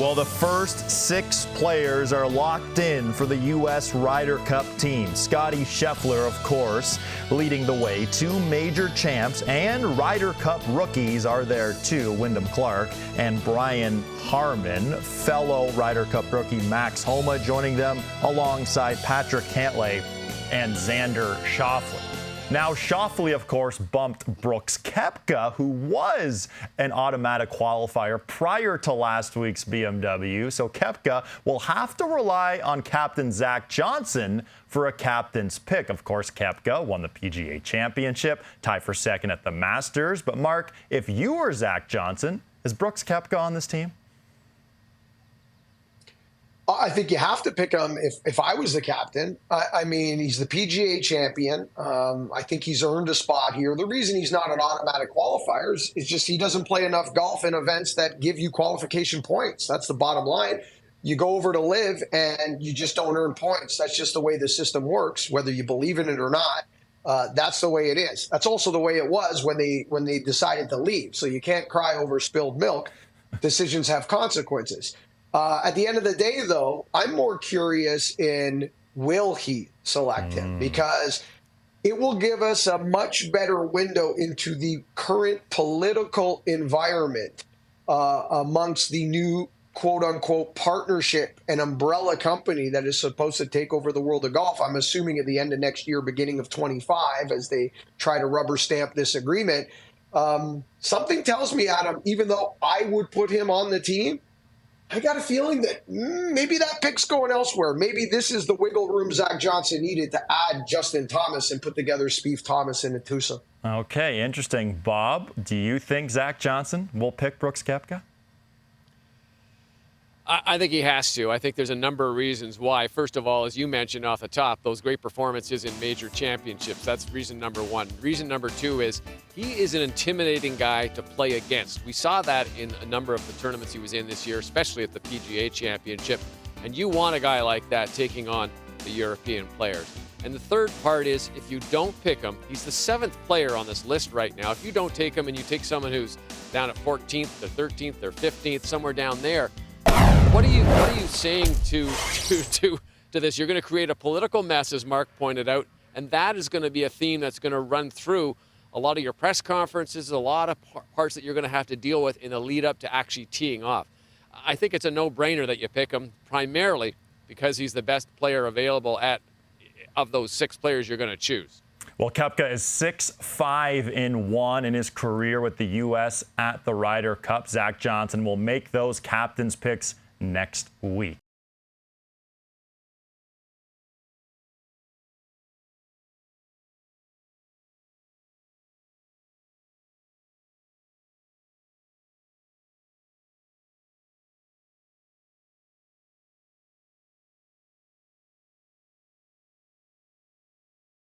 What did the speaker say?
Well, the first 6 players are locked in for the US Ryder Cup team. Scotty Scheffler, of course, leading the way. 2 major champs and Ryder Cup rookies are there too. Wyndham Clark and Brian Harman. Fellow Ryder Cup rookie Max Homa joining them alongside Patrick Cantlay and Xander Schauffele. Now, Schauffele, of course, bumped Brooks Koepka, who was an automatic qualifier prior to last week's BMW. So Koepka will have to rely on captain Zach Johnson for a captain's pick. Of course, Koepka won the PGA Championship, tied for second at the Masters. But, Mark, if you were Zach Johnson, is Brooks Koepka on this team? I think you have to pick him if I was the captain. I mean, he's the PGA champion. I think he's earned a spot here. The reason he's not an automatic qualifier is just he doesn't play enough golf in events that give you qualification points. That's the bottom line. You go over to live and you just don't earn points. That's just the way the system works, whether you believe in it or not. That's the way it is. That's also the way it was when they decided to leave. So you can't cry over spilled milk. Decisions have consequences. At the end of the day, though, I'm more curious in will he select him, because it will give us a much better window into the current political environment amongst the new quote-unquote partnership and umbrella company that is supposed to take over the world of golf. I'm assuming at the end of next year, beginning of 25, as they try to rubber stamp this agreement. Something tells me, Adam, even though I would put him on the team, I got a feeling that maybe that pick's going elsewhere. Maybe this is the wiggle room Zach Johnson needed to add Justin Thomas and put together Spieth Thomas in Tucson. Okay, interesting. Bob, do you think Zach Johnson will pick Brooks Koepka? I think he has to. I think there's a number of reasons why. First of all, as you mentioned off the top, those great performances in major championships. That's reason number one. Reason number two is he is an intimidating guy to play against. We saw that in a number of the tournaments he was in this year, especially at the PGA Championship. And you want a guy like that taking on the European players. And the third part is, if you don't pick him, he's the 7th player on this list right now. If you don't take him and you take someone who's down at 14th or 13th or 15th, somewhere down there, what are you saying to this? You're going to create a political mess, as Mark pointed out, and that is going to be a theme that's going to run through a lot of your press conferences, a lot of parts that you're going to have to deal with in the lead up to actually teeing off. I think it's a no-brainer that you pick him, primarily because he's the best player available of those 6 players you're going to choose. Well, Koepka is 6-5-1 in his career with the U.S. at the Ryder Cup. Zach Johnson will make those captain's picks next week.